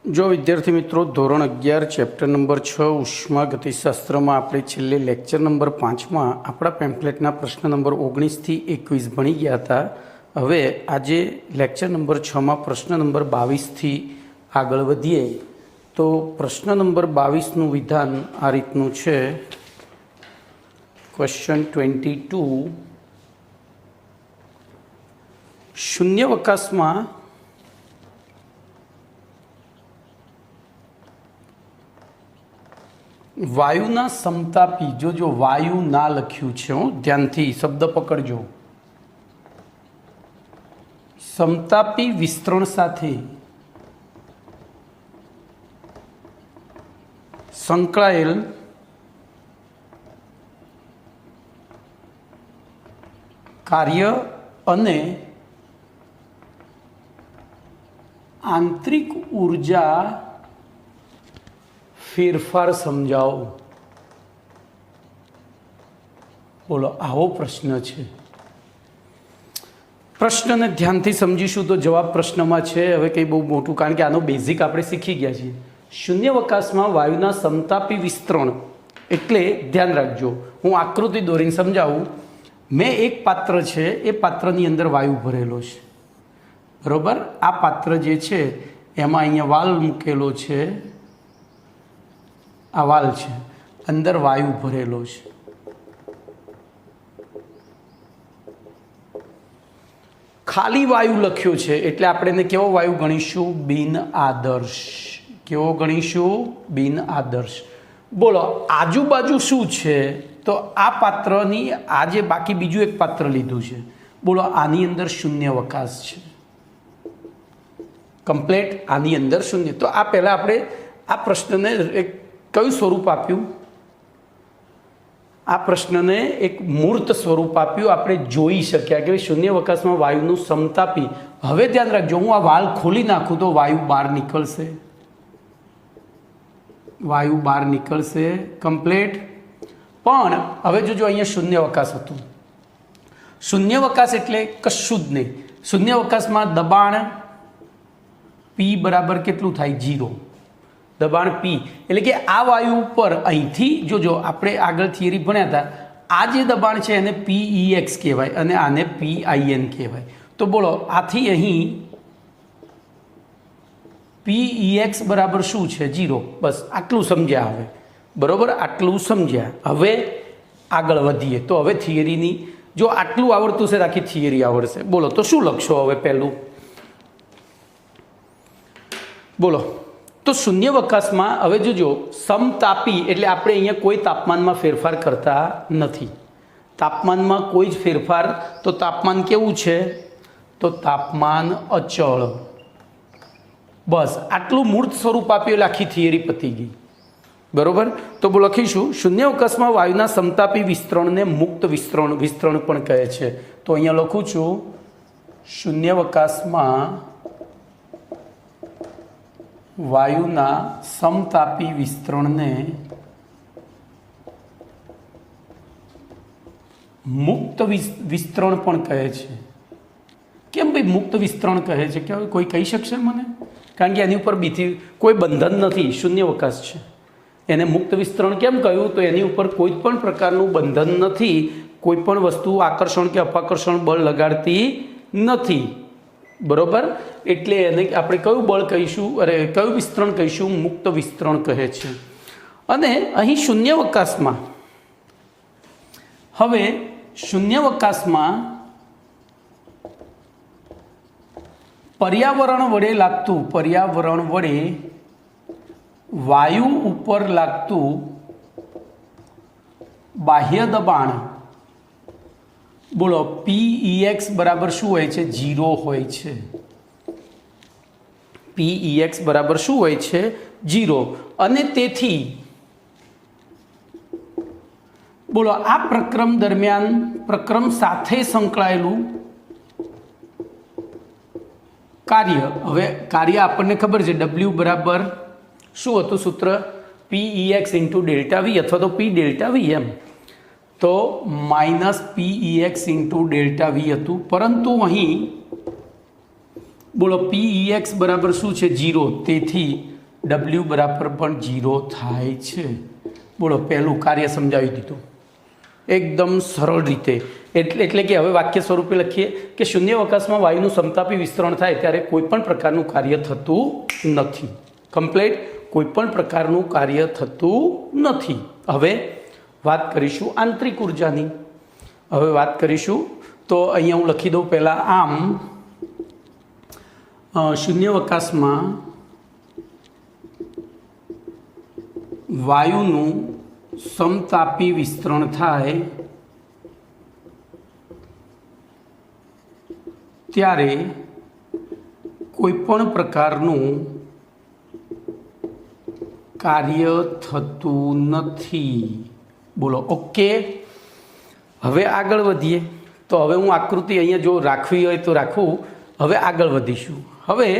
जो विद्यार्थी मित्रों धोरण 11 चैप्टर नंबर 6 उष्मागतिशास्त्र में આપણે છેલ્લે લેક્ચર નંબર 5 માં આપણા પેમ્ફલેટના પ્રશ્ન નંબર 19 થી 21 ભણી ગયા હતા। હવે આજે લેક્ચર નંબર 6 માં પ્રશ્ન નંબર 22 થી આગળ વધીએ તો પ્રશ્ન નંબર 22 નું વિધાન આ રીતનું છે। ક્વેશ્ચન 22 શૂન્યાવકાશમાં वायुना समतापी जो वायु ना लख्यू है ध्यान थी शब्द पकड़जो समतापी विस्तरण साथे संकळायेल कार्य अने आंतरिक ऊर्जा फेरफार समझाओ। बोलो आवो प्रश्न है। प्रश्न ने ध्यान थी समझीशू तो जवाब प्रश्न में है। हवे कई बहु मोटू कारण के आनो बेसिक आपणे शीखी गया छीए। शून्यावकाश में वायुना समतापी विस्तरण एटले ध्यान राखजो। हूँ आकृति दौरीने समझावुं। मैं एक पात्र है ए पात्रनी अंदर वायु भरेलो छे बरोबर। आ पात्र जे छे एमां अहींया वाल मूकेलो छे। आ वाल है अंदर वायु भरेलो है। खाली वायु लख्यो है एटले आपणे एने केवो वायु गणीशुं? बिन आदर्श। केवो गणीशुं? बिन आदर्श। बोलो आजूबाजू शुं छे? तो आ पात्रनी आज बाकी बीजू एक पात्र लीधुं छे। बोलो आनी अंदर शून्यावकाश है कम्प्लीट। आनी अंदर शून्य। तो आ पहला आपणे आ प्रश्न ने एक क्यू स्वरूप आप्यू? आ प्रश्न ने एक मूर्त स्वरूप आप्यू। आपणे जोई शक्या कि शून्यावकाश में वायुनु समतापी। हवे ध्यान राखजो हूँ आ वाल खोली नाखूँ तो वायु बहार निकलशे। वायु बहार निकलशे कम्प्लीट। पण हवे जोजो अहींया शून्यावकाश हतुं। शून्यावकाश एटले कशुं ज नहीं। शून्यावकाश में दबाण पी बराबर केटलुं थाय? 0। दबाण पी एटले कि आ वायु पर अहींथी जो आपणे आगळ थियरी भण्या था आ जे दबाण छे एने PEX कहेवाय अने आने PIN कहेवाय। तो बोलो आथी अहीं PEX बराबर शुं छे? 0। बस आटलुं समज्या हवे बरोबर। आटलुं समज्या। हवे आगळ वधीए तो हवे थियरीनी जो आटलुं आवडतुं छे आखी थियरी आवडशे। बोलो तो शुं लखशो हवे? पहेलुं बोलो तो शून्यावकाश में हवे जोजो समतापी एटले आपणे अहींया कोई तापमान में फेरफार करता नथी। तापमान में कोई ज फेरफार। तो तापमान केवुं छे? तो तापमान अचल। बस आटलुं मूर्त स्वरूप आप्युं एटले आखी थियरी पती गई बरोबर। तो लखीशुं शून्यावकाश में वायुना समतापी विस्तरण ने मुक्त विस्तरण पण कहे छे। तो अहींया लखुं छुं शून्यावकाश में वायुना समतापी विस्तरण ने मुक्त विस्तरण पण कहे छे। केम भाई मुक्त विस्तरण कहे छे? क्या कोई कही शकशे मने? कारण के एनी उपर बीजी कोई बंधन नहीं। शून्यावकाश छे एने मुक्त विस्तरण केम कह्युं? तो एनी उपर कोई पण प्रकारनुं बंधन नहीं। कोई पण वस्तु आकर्षण के अपाकर्षण बल लगाड़ती नहीं बरोबर। एटले एने आपणे कयुं बळ कहीशुं? अरे कयुं विस्तरण कहीशुं? मुक्त विस्तरण कहे छे। अने अहीं शून्यावकाशमां हवे शून्यावकाशमां पर्यावरण वडे लागतुं पर्यावरण वडे वायु उपर लागतुं बाह्य दबाण बोलो PEX बराबर शुं होय छे? 0 होय छे। PEX बराबर शुं होय छे? 0। अने तेथी बोलो आ प्रक्रम दरमियान प्रक्रम साथे संकळायेलुं कार्य। हवे कार्य आपणे खबर छे W बराबर शुं हतुं सूत्र? PEX × ΔV अथवा तो P ΔV एम। तो -PEX × ΔV हतुं। परंतु अहीं बोलो PEX बराबर शू है 0। तेथी ડબલ્યુ બરાબર પણ 0 થાય છે। બોલો, પહેલું કાર્ય સમજાવી દીધું એકદમ સરળ રીતે। એટલે કે હવે વાક્ય સ્વરૂપે લખીએ કે શૂન્યાવકાશમાં વાયુનું સમતાપી વિસ્તરણ થાય ત્યારે કોઈ પણ પ્રકારનું કાર્ય થતું નથી। કમ્પ્લીટ, કોઈ પણ પ્રકારનું કાર્ય થતું નથી। હવે વાત કરીશું આંતરિક ઉર્જાની। હવે વાત કરીશું તો અહીંયા હું લખી દઉં પહેલાં। આમ શૂન્યાવકાશમાં વાયુનું સમતાપી વિસ્તરણ થાય ત્યારે કોઈ પણ પ્રકારનું કાર્ય થતું નથી। બોલો, ઓકે। હવે આગળ વધીએ તો હવે હું આકૃતિ અહીંયા જો રાખવી હોય તો રાખું। હવે આગળ વધીશું। હવે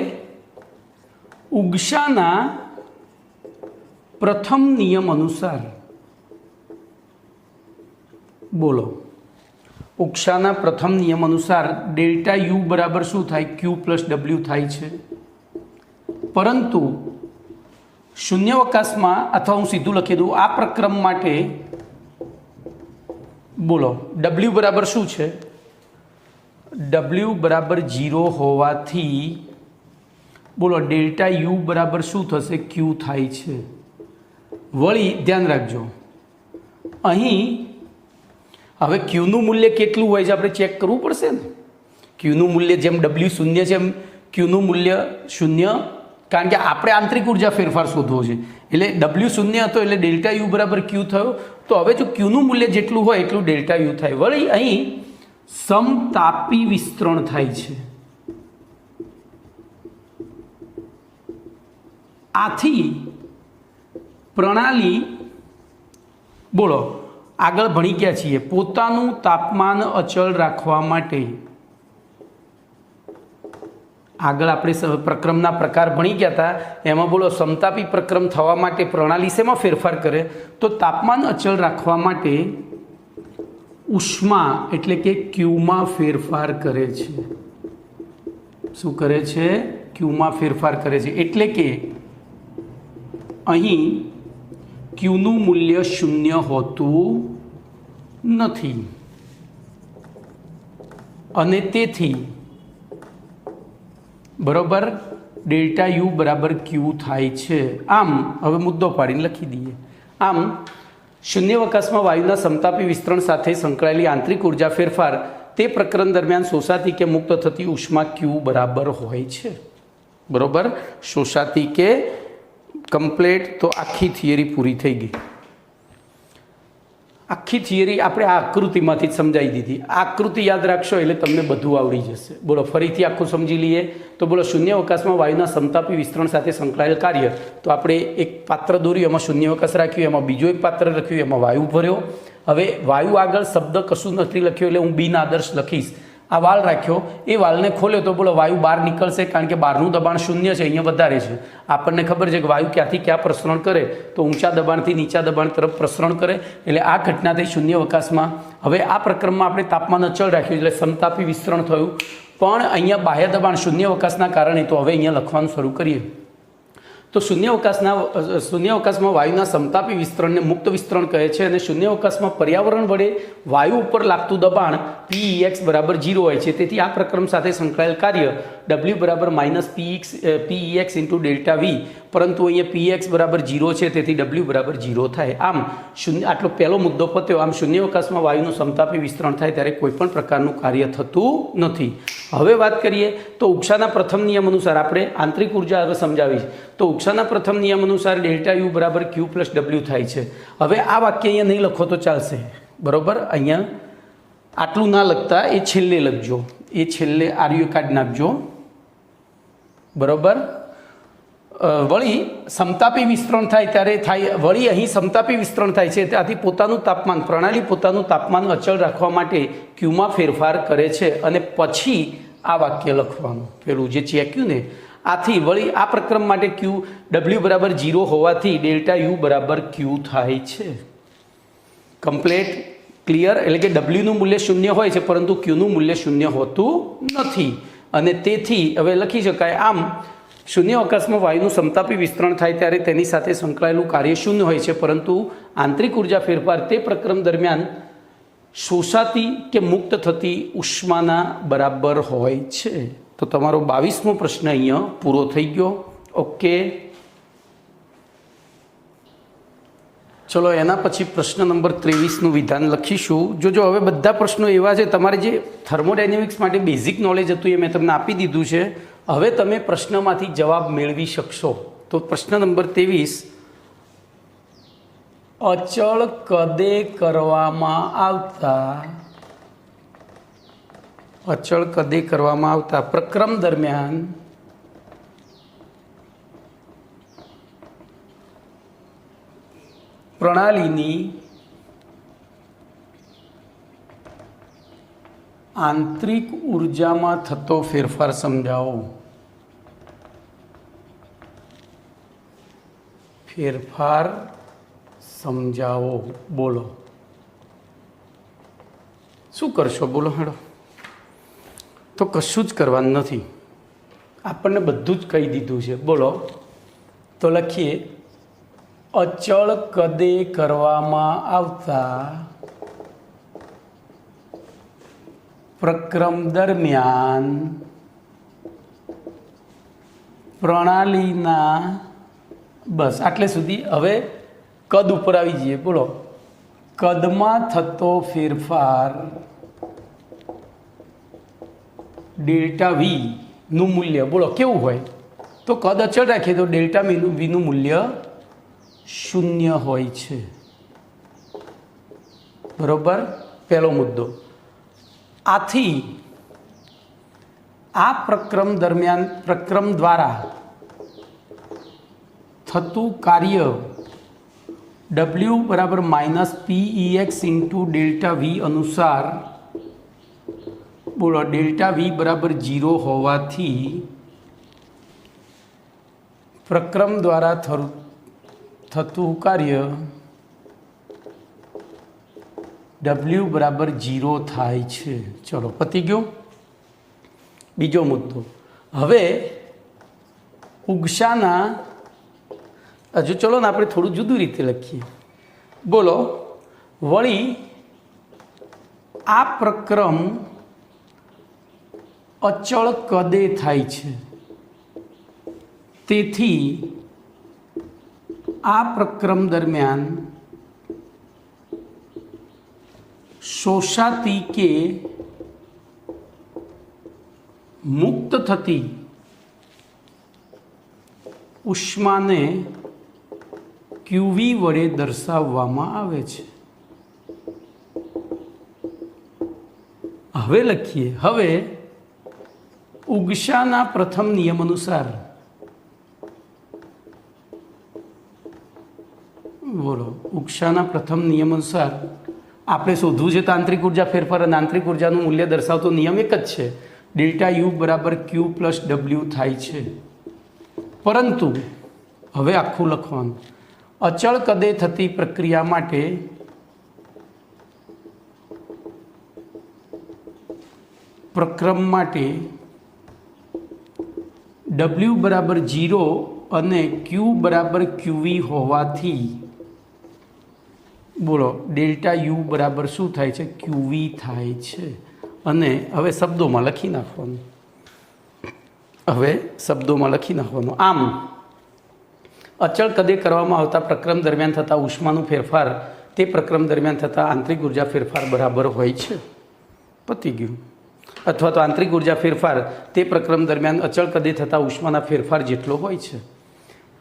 ઉગ્શાના પ્રથમ નિયમ અનુસાર બોલો, ઉગ્શાના પ્રથમ નિયમ અનુસાર ડેલ્ટા યુ બરાબર શું થાય? ક્યુ પ્લસ ડબલ્યુ થાય છે। પરંતુ શૂન્યાવકાશમાં, અથવા હું સીધું લખી દઉં, આ પ્રક્રમ માટે બોલો ડબલ્યુ બરાબર શું છે? ડબલ્યુ બરાબર 0 હોવાથી બોલો ડેલ્ટા યુ બરાબર શું થશે? ક્યુ થાય છે। વળી ધ્યાન રાખજો, અહીં હવે ક્યુનું મૂલ્ય કેટલું હોય છે આપણે ચેક કરવું પડશે ને। ક્યુનું મૂલ્ય જેમ ડબલ્યુ શૂન્ય છે એમ ક્યુનું મૂલ્ય શૂન્ય, કારણ કે આપણે આંતરિક ઉર્જા ફેરફાર શોધવો છે। એટલે ડબલ્યુ શૂન્ય હતો એટલે ડેલ્ટા યુ બરાબર ક્યુ થયો। તો હવે જો ક્યુનું મૂલ્ય જેટલું હોય એટલું ડેલ્ટા યુ થાય। વળી અહીં સમતાપી વિસ્તરણ થાય છે। આથી પ્રણાલી બોલો આગળ ભણી ગયા છીએ, પોતાનું તાપમાન અચળ રાખવા માટે આગળ આપણે પ્રક્રમના પ્રકાર ભણી ગયા હતા। એમાં બોલો સમતાપી પ્રક્રમ થવા માટે પ્રણાલી શેમાં ફેરફાર કરે? તો તાપમાન અચળ રાખવા માટે ઉષ્મા એટલે કે ક્યુમાં ફેરફાર કરે છે। શું કરે છે? ક્યુમાં ફેરફાર કરે છે। એટલે કે અહીં ક્યુનું મૂલ્ય શૂન્ય હોતું નથી અને તેથી બરોબર ડેલ્ટા યુ બરાબર ક્યુ થાય છે। આમ હવે મુદ્દો પાડીને લખી દઈએ। આમ શૂન્યાવકાશમાં વાયુના સમતાપી વિસ્તરણ સાથે સંકળાયેલી આંતરિક ઉર્જા ફેરફાર તે પ્રકરણ દરમિયાન શોષાતી કે મુક્ત થતી ઉષ્મા ક્યુ બરાબર હોય છે। બરોબર, શોષાતી કે કમ્પ્લેટ, તો આખી થિયરી પૂરી થઈ ગઈ। આખી થિયરી આપણે આ આકૃતિમાંથી જ સમજાવી દીધી। આ આકૃતિ યાદ રાખશો એટલે તમને બધું આવડી જશે। બોલો ફરીથી આખું સમજી લઈએ તો બોલો શૂન્યાવકાશમાં વાયુના સમતાપી વિસ્તરણ સાથે સંકળાયેલ કાર્ય, તો આપણે એક પાત્ર દોર્યું, એમાં શૂન્યાવકાશ રાખ્યું, એમાં બીજું એક પાત્ર રાખ્યું, એમાં વાયુ ભર્યો। હવે વાયુ આગળ શબ્દ કશું નથી લખ્યો એટલે હું બિન આદર્શ લખીશ। આ વાલ રાખ્યો, એ વાલને ખોલ્યો તો બોલો વાયુ બહાર નીકળશે, કારણ કે બહારનું દબાણ શૂન્ય છે, અહીંયા વધારે છે। આપણને ખબર છે કે વાયુ ક્યાંથી ક્યાં પ્રસરણ કરે તો ઊંચા દબાણથી નીચા દબાણ તરફ પ્રસરણ કરે। એટલે આ ઘટના થઈ શૂન્યાવકાશમાં। હવે આ પ્રક્રમમાં આપણે તાપમાન અચળ રાખ્યું એટલે સમતાપી વિસ્તરણ થયું, પણ અહીંયા બાહ્ય દબાણ શૂન્યાવકાશના કારણે, તો હવે અહીંયા લખવાનું શરૂ કરીએ તો શૂન્યાવકાશમાં વાયુના સમતાપી વિસ્તરણને મુક્ત વિસ્તરણ કહે છે। અને શૂન્યાવકાશમાં પર્યાવરણ વડે વાયુ ઉપર લાગતું દબાણ PEX બરાબર 0 હોય છે। તેથી આ પ્રક્રમ સાથે સંકળાયેલ કાર્ય W બરાબર -PEX ઇન્ટુ ડેલ્ટા V, પરંતુ અહીંયા PEX બરાબર 0 છે તેથી W બરાબર 0 થાય। આમ આટલો પહેલો મુદ્દો પત્યો। આમ શૂન્યાવકાશમાં વાયુનું સમતાપી વિસ્તરણ થાય ત્યારે કોઈ પણ પ્રકારનું કાર્ય થતું નથી। હવે વાત કરીએ તો ઉગ્શાના પ્રથમ નિયમ અનુસાર આપણે આંતરિક ઉર્જા હવે સમજાવીશ। તો ઉગ્શાના પ્રથમ નિયમ અનુસાર ડેલ્ટા યુ બરાબર ક્યુ પ્લસ ડબલ્યુ થાય છે। હવે આ વાક્ય અહીંયા નહીં લખો તો ચાલશે, બરાબર। અહીંયા આટલું ના લખતા એ છેલ્લે લખજો, એ છેલ્લે આર્ય કાઢી નાખજો, બરાબર। વળી સમતાપી વિસ્તરણ થાય ત્યારે થાય, વળી અહીં સમતાપી વિસ્તરણ થાય છે ત્યાંથી પોતાનું તાપમાન, પ્રણાલી પોતાનું તાપમાન અચળ રાખવા માટે ક્યુમાં ફેરફાર કરે છે અને પછી આ વાક્ય લખવાનું, પેલું જે ચેક્યું ને આથી। વળી આ પ્રક્રમ માટે ક્યુ ડબલ્યુ બરાબર 0 હોવાથી ડેલ્ટા યુ બરાબર ક્યુ થાય છે। Complete, clear? એટલે કે ડબલ્યુનું મૂલ્ય શૂન્ય હોય છે પરંતુ ક્યુનું મૂલ્ય શૂન્ય હોતું નથી અને તેથી હવે લખી શકાય। આમ શૂન્યાવકાશમાં વાયુનું સમતાપી વિસ્તરણ થાય ત્યારે તેની સાથે સંકળાયેલું કાર્ય શૂન્ય હોય છે, પરંતુ આંતરિક ઉર્જા ફેરફાર તે પ્રક્રમ દરમિયાન શોષાતી કે મુક્ત થતી ઉષ્માના બરાબર હોય છે. તો તમારો 22મો પ્રશ્ન અહીંયા પૂરો થઈ ગયો. ઓકે, ચલો એના પછી પ્રશ્ન નંબર 23નું વિધાન લખીશું. જોજો હવે બધા પ્રશ્નો એવા છે, તમારે જે થર્મોડાયનેમિક્સ માટે બેઝિક નોલેજ હતું એ મેં તમને આપી દીધું છે. હવે તમે પ્રશ્નમાંથી જવાબ મેળવી શકશો. તો પ્રશ્ન નંબર 23, અચળ કદે કરવામાં આવતા પ્રક્રમ દરમિયાન પ્રણાલીની આંતરિક ઉર્જામાં થતો ફેરફાર સમજાવો. બોલો શું કરશો? બોલો હેડો. તો કશું જ કરવાનું નથી, આપણને બધું જ કહી દીધું છે. બોલો, તો લખીએ, અચળ કદે કરવામાં આવતા પ્રક્રમ દરમિયાન પ્રણાલીના, બસ આટલે સુધી. હવે કદ ઉપર આવી જઈએ. બોલો, કદમાં થતો ફેરફાર ડેલ્ટા વીનું મૂલ્ય, બોલો કેવું હોય? તો કદ અચળ રાખીએ તો ડેલ્ટા વીનું મૂલ્ય 0 હોય છે. બરોબર, પહેલો મુદ્દો. આથી આ પ્રક્રમ દ્વારા થતું કાર્ય W બરાબર -PEX ઇન્ટુ ડેલ્ટા વી અનુસાર, બોલો ડેલ્ટા વી બરાબર 0 હોવાથી પ્રક્રમ દ્વારા થતું કાર્ય W બરાબર 0 થાય છે. ચલો પતી ગયો. બીજો મુદ્દો. હવે ઉગશાના, હજુ ચલો ને આપણે થોડું જુદું રીતે લખીએ. બોલો, વળી આ પ્રક્રમ અચળ કદે થાય છે, તેથી આ પ્રક્રમ દરમિયાન શોષાતી કે મુક્ત થતી ઉષ્માને QV વડે દર્શાવવામાં આવે છે. હવે લખીએ, હવે ઉગશાના પ્રથમ નિયમ અનુસાર, બોલો ઉગશાના પ્રથમ નિયમ અનુસાર આપણે શોધવું છે તો આંતરિક ઉર્જા ફેરફાર અને આંતરિક ઉર્જાનું મૂલ્ય દર્શાવતો નિયમ એક જ છે, ડેલ્ટા યુ બરાબર Q પ્લસ W થાય છે. પરંતુ હવે આખું લખવાનું, અચળ કદે થતી પ્રક્રિયા માટે પ્રક્રમ માટે W બરાબર 0 અને Q બરાબર QV હોવાથી, બોલો ડેલ્ટા યુ બરાબર શું થાય છે? QV થાય છે. અને હવે શબ્દોમાં લખી નાખવાનું. આમ અચળ કદે કરવામાં આવતા પ્રક્રમ દરમિયાન થતા ઉષ્માનું ફેરફાર તે પ્રક્રમ દરમિયાન થતા આંતરિક ઉર્જા ફેરફાર બરાબર હોય છે. પતી ગયું. અથવા તો આંતરિક ઉર્જા ફેરફાર તે પ્રક્રમ દરમિયાન અચળ કદે થતા ઉષ્માના ફેરફાર જેટલો હોય છે.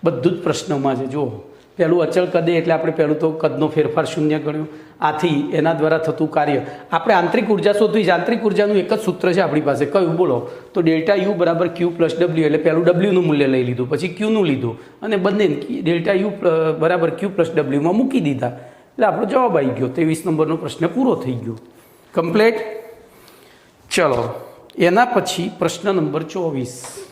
બધું જ પ્રશ્નોમાં છે. જુઓ, પહેલું અચળ કદે એટલે આપણે પહેલું તો કદનો ફેરફાર 0 ગણ્યો. આથી એના દ્વારા થતું કાર્ય, આપણે આંતરિક ઉર્જા શોધવી છે. આંતરિક ઉર્જાનું એક જ સૂત્ર છે આપણી પાસે, કયું? બોલો, તો ડેલ્ટા યુ બરાબર Q પ્લસ W, એટલે પહેલું Wનું મૂલ્ય લઈ લીધું, પછી Qનું લીધું અને બંને ડેલ્ટા યુ બરાબર Q પ્લસ Wમાં મૂકી દીધા, એટલે આપણો જવાબ આવી ગયો. 23 નંબરનો પ્રશ્ન પૂરો થઈ ગયો. કમ્પ્લેટ. ચલો એના પછી પ્રશ્ન નંબર 24.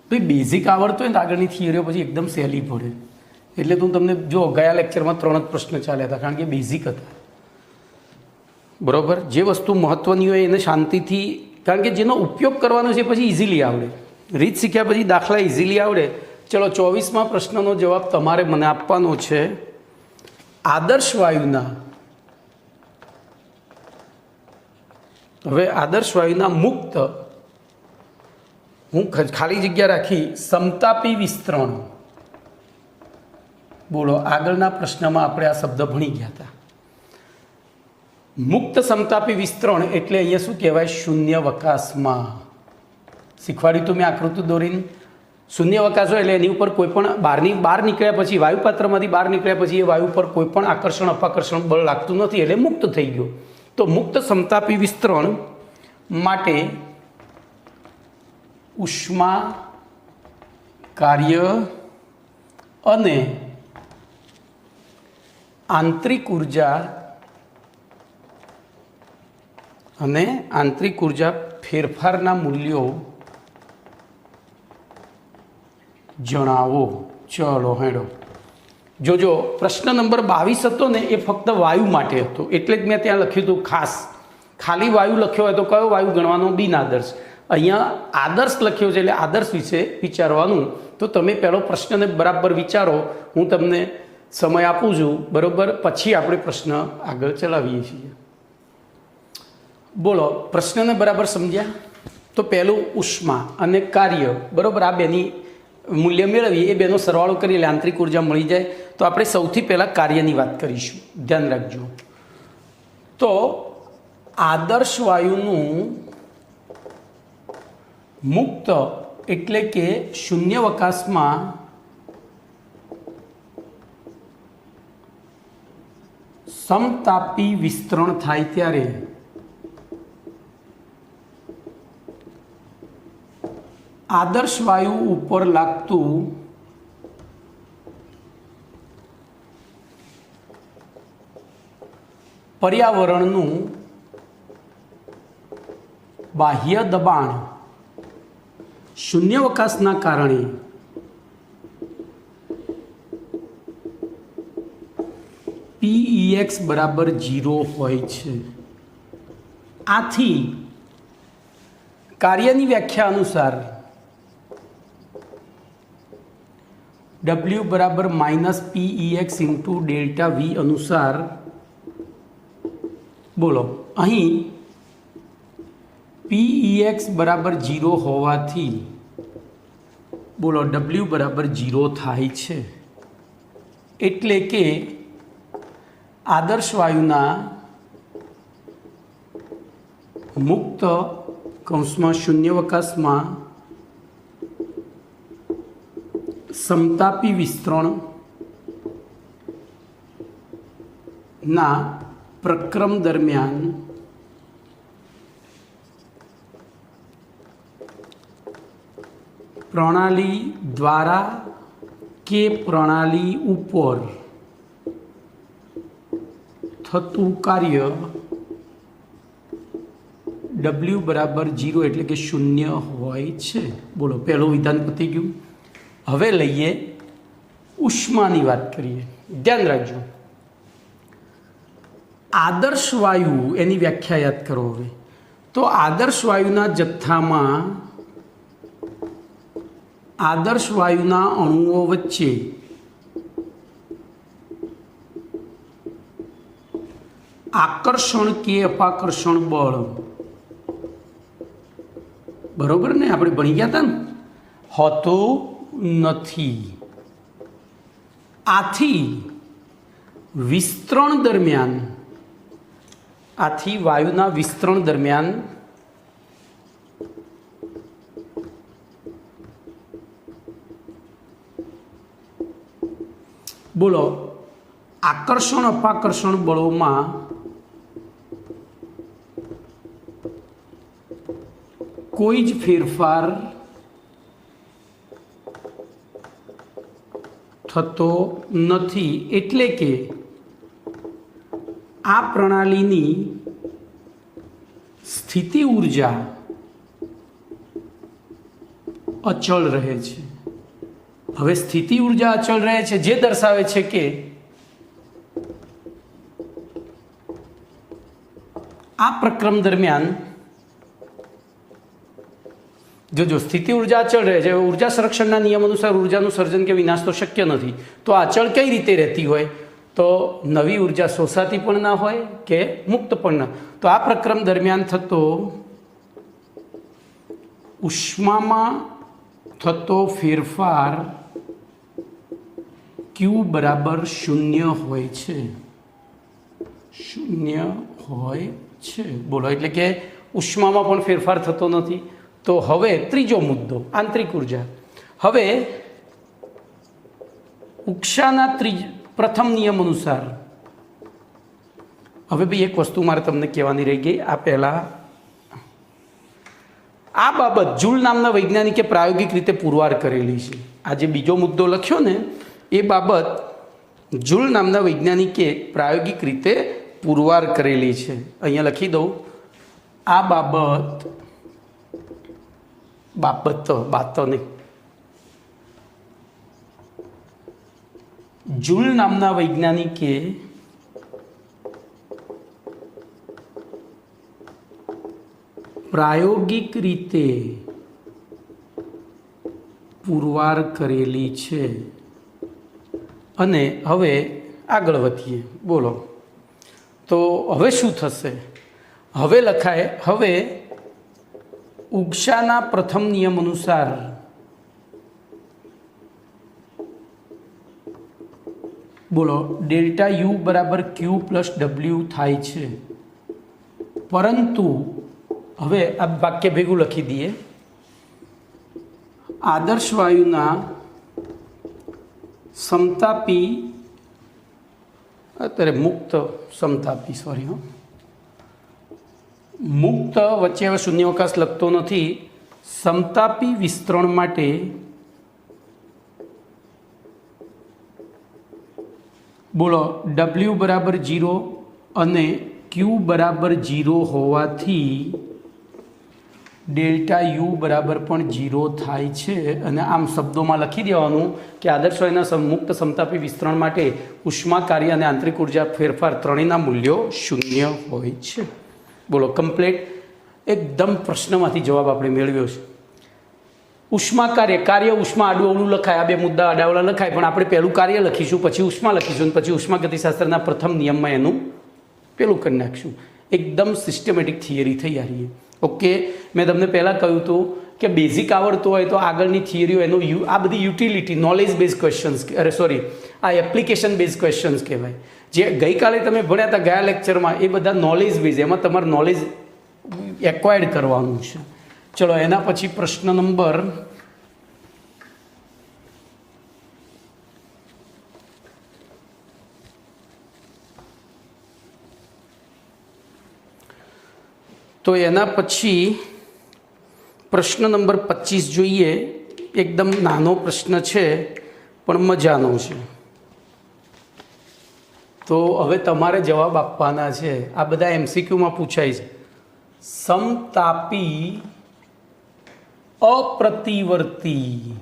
ભાઈ બેઝિક આવડતો હોય ને આગળની થિયરીઓ પછી એકદમ સહેલી પડે. એટલે તો તમને જો ગયા લેક્ચરમાં 3 જ પ્રશ્ન ચાલ્યા હતા, કારણ કે બેઝિક હતા. બરાબર, જે વસ્તુ મહત્ત્વની હોય એને શાંતિથી કારણ કે જેનો ઉપયોગ કરવાનો છે પછી ઇઝીલી આવડે, રીત શીખ્યા પછી દાખલા ઇઝીલી આવડે. ચલો 24મા પ્રશ્નનો જવાબ તમારે મને આપવાનો છે. આદર્શ વાયુના, હવે આદર્શ વાયુના મુક્ત, હું ખાલી જગ્યા રાખી, સમતાપી વિસ્તરણ. બોલો, આગળના પ્રશ્નમાં આપણે આ શબ્દ ભણી ગયા હતા. મુક્ત સમતાપી વિસ્તરણ એટલે અહીંયા શું કહેવાય? શૂન્યવકાશમાં. શીખવાડ્યું તો મેં આકૃતિ દોરીને. શૂન્યવકાશ હોય એટલે એની ઉપર કોઈ પણ બહાર નીકળ્યા પછી, વાયુપાત્રમાંથી બહાર નીકળ્યા પછી એ વાયુ પર કોઈ પણ આકર્ષણ અપાકર્ષણ બળ લાગતું નથી એટલે મુક્ત થઈ ગયો. તો મુક્ત સમતાપી વિસ્તરણ માટે ઉષ્મા, કાર્ય અને આંતરિક ઉર્જા ફેરફારના મૂલ્યો જણાવો. ચલો હેડો, જોજો પ્રશ્ન નંબર 22 હતો ને, એ ફક્ત વાયુ માટે હતો, એટલે જ મેં ત્યાં લખ્યું હતું ખાસ. ખાલી વાયુ લખ્યો હોય તો કયો વાયુ ગણવાનો? બિન આદર્શ. અહીંયા આદર્શ લખ્યો છે એટલે આદર્શ વિશે વિચારવાનું. તો તમે પહેલો પ્રશ્નને બરાબર વિચારો, હું તમને સમય આપું છું, બરાબર? પછી આપણે પ્રશ્ન આગળ ચલાવીએ છીએ. બોલો, પ્રશ્નને બરાબર સમજ્યા? તો પહેલું ઉષ્મા અને કાર્ય, બરાબર? આ બેની મૂલ્ય મેળવી, એ બેનો સરવાળો કરી એટલે આંતરિક ઉર્જા મળી જાય. તો આપણે સૌથી પહેલાં કાર્યની વાત કરીશું, ધ્યાન રાખજો. તો આદર્શ વાયુનું મુક્ત એટલે કે શૂન્યાવકાશમાં સમતાપી વિસ્તરણ થાય ત્યારે આદર્શ વાયુ ઉપર લાગતું પર્યાવરણનું બાહ્ય દબાણ શૂન્યાવકાશના કારણે PEX બરાબર 0 હોય છે. આથી કાર્યની વ્યાખ્યા અનુસાર W બરાબર -PEX ઇન્ટુ ડેલ્ટા V અનુસાર, બોલો, અહીં PEX બરાબર 0 હોવાથી, બોલો, W બરાબર 0 થાય છે. એટલે કે આદર્શ વાયુના મુક્ત કૌંસમાં શૂન્યાવકાશમાં સમતાપી વિસ્તરણ ના પ્રક્રમ દરમિયાન પ્રણાલી દ્વારા કે પ્રણાલી ઉપર થતું કાર્ય W બરાબર 0 એટલે કે 0 હોય છે. બોલો, પહેલું વિધાન પતી ગયું. હવે લઈએ ઉષ્માની વાત કરીએ. ધ્યાન રાખજો, આદર્શ વાયુ એની વ્યાખ્યા યાદ કરો. હવે તો આદર્શ વાયુના જથ્થામાં આદર્શ વાયુના અણુઓ વચ્ચે આકર્ષણ કે અપાકર્ષણ બળ, બરોબર ને, આપણે ભણી ગયા હતા ને, હોતું નથી. આથી વિસ્તરણ દરમિયાન, આથી વાયુના વિસ્તરણ દરમિયાન બોલો, આકર્ષણ અપાકર્ષણ બળોમાં કોઈ જ ફેરફાર થતો નથી. એટલે કે આ પ્રણાલીની સ્થિતિ ઉર્જા અચળ રહે છે. હવે સ્થિતિ ઉર્જા અચળ રહે છે, જે દર્શાવે છે કે આ પ્રક્રમ દરમિયાન જો સ્થિતિ ઉર્જા અચળ રહે છે, ઉર્જા સંરક્ષણના નિયમ અનુસાર ઉર્જાનું સર્જન કે વિનાશ તો શક્ય નથી, તો અચળ કઈ રીતે રહેતી હોય? તો નવી ઉર્જા શોષાતી પણ ના હોય કે મુક્ત પણ ના. તો આ પ્રક્રમ દરમિયાન થતો ઉષ્મામાં થતો ફેરફાર ક્યુ બરાબર 0 હોય છે. 0 હોય છે. બોલો, એટલે કે ઉષ્મામાં પણ ફેરફાર થતો નથી. તો હવે ત્રીજો મુદ્દો, આંતરિક ઉર્જા. હવે ઉષ્માના પ્રથમ નિયમ અનુસાર, હવે ભાઈ એક વસ્તુ મારે તમને કહેવાની રહી ગઈ આ પહેલાં. આ બાબત જુલ નામના વૈજ્ઞાનિકે પ્રાયોગિક રીતે પુરવાર કરેલી છે. આ જે બીજો મુદ્દો લખ્યો ને એ બાબત જુલ નામના વૈજ્ઞાનિકે પ્રાયોગિક રીતે પુરવાર કરેલી છે. અહીંયા લખી દઉં, આ બાત નહીં, જુલ નામના વૈજ્ઞાનિકે પ્રાયોગિક રીતે પુરવાર કરેલી છે. અને હવે આગળ વધીએ. બોલો, તો હવે શું થશે? હવે લખાય, હવે ઉષ્માના પ્રથમ નિયમ અનુસાર બોલો ડેલ્ટા યુ બરાબર ક્યુ પ્લસ ડબલ્યુ થાય છે. પરંતુ હવે આ વાક્ય ભેગું લખી દઈએ, આદર્શ વાયુના સમતાપી, અત્યારે મુક્ત સમતાપી, મુક્ત વચ્ચે હવે શૂન્યાવકાશ લખતો નથી. સમતાપી વિસ્તરણ માટે બોલો ડબલ્યુ બરાબર 0 અને ક્યુ બરાબર 0 હોવાથી ડેલ્ટા યુ બરાબર પણ 0 થાય છે. અને આમ શબ્દોમાં લખી દેવાનું કે આદર્શ વાયુના મુક્ત સમતાપી વિસ્તરણ માટે ઉષ્મા કાર્ય અને આંતરિક ઉર્જા ફેરફાર ત્રણેયના મૂલ્યો 0 હોય છે. બોલો, કમ્પ્લીટ એકદમ પ્રશ્નમાંથી જવાબ આપણે મેળવ્યો છે. ઉષ્મા કાર્ય ઉષ્મા આડું અવળું લખાય, આ બે મુદ્દા આડાવડા લખાય, પણ આપણે પહેલું કાર્ય લખીશું, પછી ઉષ્મા લખીશું, પછી ઉષ્મા ગતિશાસ્ત્રના પ્રથમ નિયમમાં એનું પેલું કરી નાખીશું. એકદમ સિસ્ટમેટિક થિયરી થઈ આ રહી. ઓકે, મેં તમને પહેલાં કહ્યું હતું કે બેઝિક આવડતું હોય તો આગળની થિયરીઓ એનું આ બધી યુટિલિટી નોલેજ બેઝ ક્વેશ્ચન્સ, આ એપ્લિકેશન બેઝ ક્વેશ્ચન્સ કહેવાય. જે ગઈકાલે તમે ભણ્યા હતા ગયા લેક્ચરમાં, એ બધા નોલેજ બેઝ, એમાં તમારે નોલેજ એક્વાયર્ડ કરવાનું છે. ચલો, એના પછી પ્રશ્ન નંબર તો એના પછી પ્રશ્ન નંબર 25 જોઈએ. એકદમ નાનો પ્રશ્ન છે પણ મજાનો છે. તો હવે તમારે જવાબ આપવાના છે. આ બધા MCQમાં પૂછાય છે. સમતાપી અપ્રતિવર્તી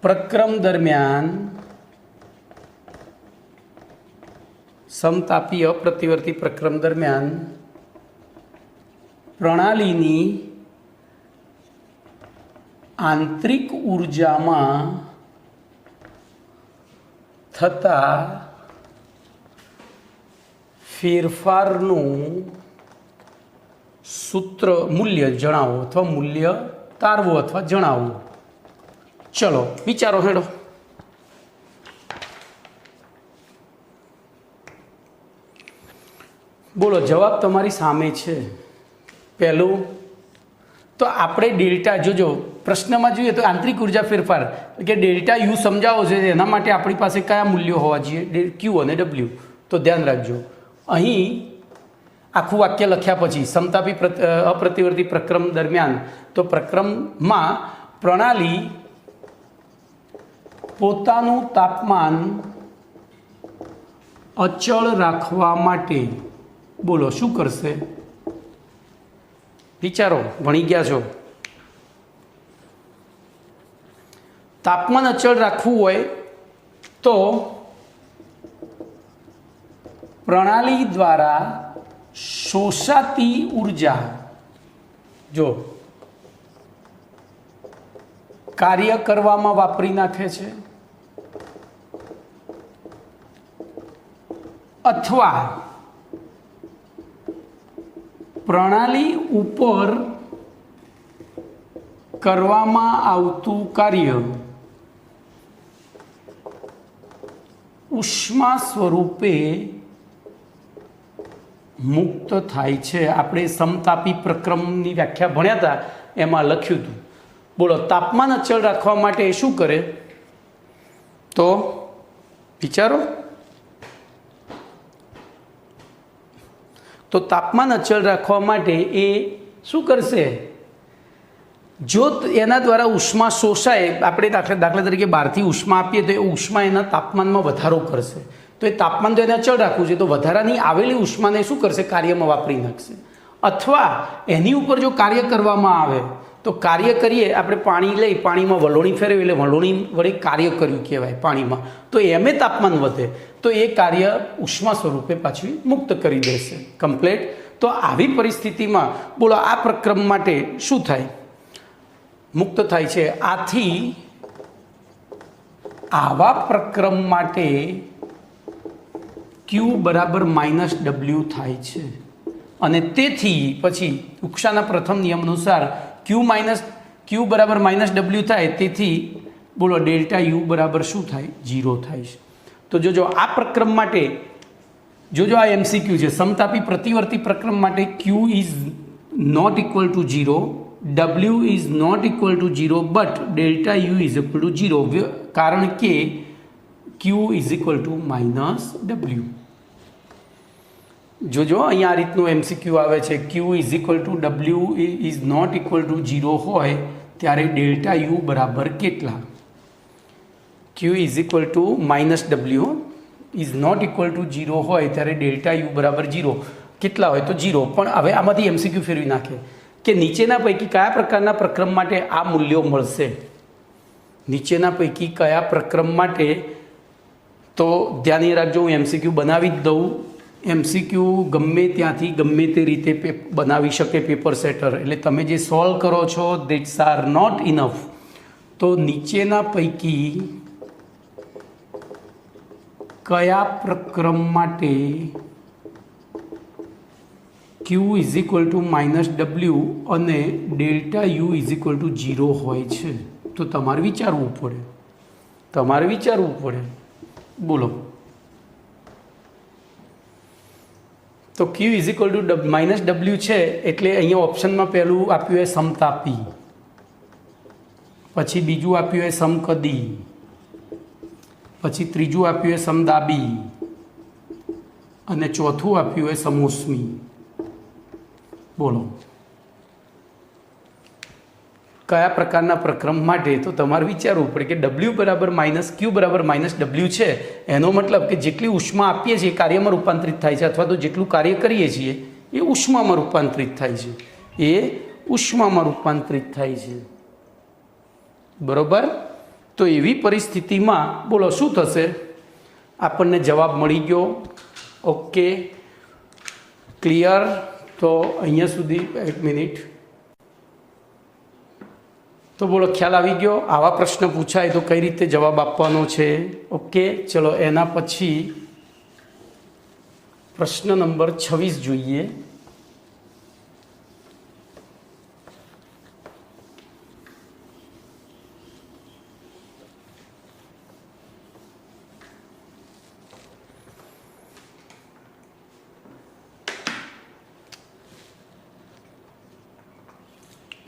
પ્રક્રમ દરમિયાન, સમતાપી અપ્રતિવર્તી પ્રક્રમ દરમિયાન પ્રણાલીની આંતરિક ઉર્જામાં થતા ફેરફારનું સૂત્ર મૂલ્ય જણાવો અથવા મૂલ્ય તારવો અથવા જણાવો. ચલો વિચારો હેડો. બોલો, જવાબ તમારી સામે છે. પહેલું તો આપણે ડેલ્ટા, જોજો પ્રશ્નમાં જોઈએ તો આંતરિક ઉર્જા ફેરફાર કે ડેલ્ટા યુ સમજાવો છે, એના માટે આપણી પાસે કયા મૂલ્યો હોવા જોઈએ? ક્યુ અને ડબલ્યુ. તો ધ્યાન રાખજો, અહીં આખું વાક્ય લખ્યા પછી સમતાપી અપ્રતિવર્તી પ્રક્રમ દરમિયાન, તો પ્રક્રમમાં પ્રણાલી પોતાનું તાપમાન અચળ રાખવા માટે બોલો શું કરશે? વિચારો, ભણી ગયા છો. તાપમાન અચળ રાખવું હોય તો પ્રણાલી દ્વારા શોષાતી ઉર્જા જો કાર્ય કરવામાં વાપરી નાખે છે અથવા પ્રણાલી ઉપર કરવામાં આવતું કાર્ય ઉષ્મા સ્વરૂપે મુક્ત થાય છે. આપણે સમતાપી પ્રક્રમની વ્યાખ્યા ભણ્યા હતા, એમાં લખ્યું હતું. બોલો, તાપમાન અચળ રાખવા માટે એ શું કરે? તો વિચારો. તો તાપમાન અચળ રાખવા માટે એ શું કરશે? જો એના દ્વારા ઉષ્મા શોષાય, આપણે દાખલા તરીકે બહારથી ઉષ્મા આપીએ તો એ ઉષ્મા એના તાપમાનમાં વધારો કરશે. તો એ તાપમાન તો એને અચળ રાખવું છે, તો વધારાની આવેલી ઉષ્માને શું કરશે? કાર્યમાં વાપરી નાખશે. અથવા એની ઉપર જો કાર્ય કરવામાં આવે તો કાર્ય કરીએ, આપણે પાણી લઈ પાણીમાં વલોણી ફેરવી એટલે વલોણી વળી કાર્ય કર્યું કહેવાય પાણીમાં, તો એમે તાપમાન વધે તો એ કાર્ય ઉષ્મા સ્વરૂપે પાછી મુક્ત કરી દેશે. કમ્પ્લેટ. તો આવી પરિસ્થિતિમાં બોલો આ પ્રક્રમ માટે શું થાય? મુક્ત થાય છે. આથી આવા પ્રક્રમ માટે Q બરાબર -W થાય છે. અને તેથી પછી ઉષ્માના પ્રથમ નિયમ અનુસાર Q બરાબર -W થાય, તેથી બોલો ΔU બરાબર શું થાય? 0 થાય છે. તો જોજો આ પ્રક્રમ માટે, જોજો આ MCQ છે. સમતાપી પ્રતિવર્તી પ્રક્રમ માટે Q is not equal to 0, W is not equal to 0, but ΔU is equal to 0, કારણ કે Q is equal to -W. જોજો અહીંયા આ રીતનું MCQ આવે છે. Q is equal to W is not equal to 0 હોય ત્યારે ΔU બરાબર કેટલા? Q is equal to -W is not equal to 0 હોય ત્યારે ΔU બરાબર 0 કેટલા હોય? તો 0. પણ હવે આમાંથી MCQ ફેરવી નાખે કે નીચેના પૈકી કયા પ્રકારના પ્રક્રમ માટે આ મૂલ્યો મળશે? નીચેના પૈકી કયા પ્રક્રમ માટે? તો ધ્યાન રાખજો, હું MCQ બનાવી જ દઉં. MCQ ગમે ત્યાંથી ગમે તે રીતે બનાવી શકે પેપર સેટર, એટલે તમે જે સોલ્વ કરો છો ધેટ્સ આર નોટ ઇનફ. તો નીચેના પૈકી કયા પ્રક્રમ માટે Q is equal to -W અને ΔU ઇઝ ઇક્વલ ટુ 0 હોય છે? તો તમારે વિચારવું પડે. બોલો. તો Q is equal to -W છે, એટલે અહીંયા ઓપ્શનમાં પહેલું આપ્યું હોય સમતાપી, પછી બીજું આપ્યું હોય સમકદી, પછી ત્રીજું આપ્યું હોય સમદાબી, અને ચોથું આપ્યું હોય સમોષ્મી. બોલો કયા પ્રકારના પ્રક્રમ માટે? તો તમારે વિચારવું પડે કે W બરાબર Q બરાબર -W છે, એનો મતલબ કે જેટલી ઉષ્મા આપીએ છીએ એ કાર્યમાં રૂપાંતરિત થાય છે, અથવા તો જેટલું કાર્ય કરીએ છીએ એ ઉષ્મામાં રૂપાંતરિત થાય છે. બરોબર. તો એવી પરિસ્થિતિમાં બોલો શું થશે? આપણને જવાબ મળી ગયો. Okay, clear. તો અહીંયા સુધી એક મિનિટ. તો બોલો ખ્યાલ આવી ગયો? આવા પ્રશ્ન પૂછાય તો કઈ રીતે જવાબ આપવાનો છે? ઓકે, ચલો એના પછી પ્રશ્ન નંબર 26 જોઈએ.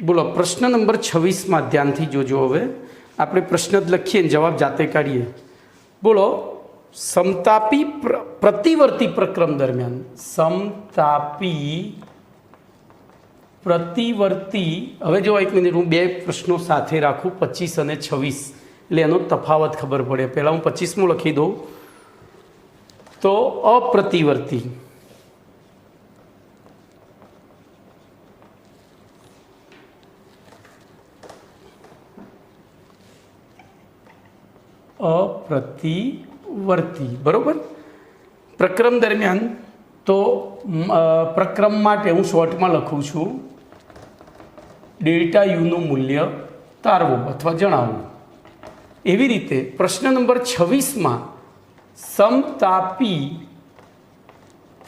બોલો પ્રશ્ન નંબર 26માં ધ્યાનથી જોજો. હવે આપણે પ્રશ્ન જ લખીએ ને જવાબ જાતે કાઢીએ. બોલો સમતાપી પ્રતિવર્તી પ્રક્રમ દરમિયાન, સમતાપી પ્રતિવર્તી, હવે જો એક મિનિટ હું બે પ્રશ્નો સાથે રાખું, 25 અને 26, એટલે એનો તફાવત ખબર પડે. પહેલાં હું 25મું લખી દઉં. તો અપ્રતિવર્તી, બરોબર. પ્રક્રમ દરમિયાન, તો પ્રક્રમ માટે હું શોર્ટમાં લખું છું ડેલ્ટા યુનું મૂલ્ય તારવો અથવા જણાવવું. એવી રીતે પ્રશ્ન નંબર 26માં સમતાપી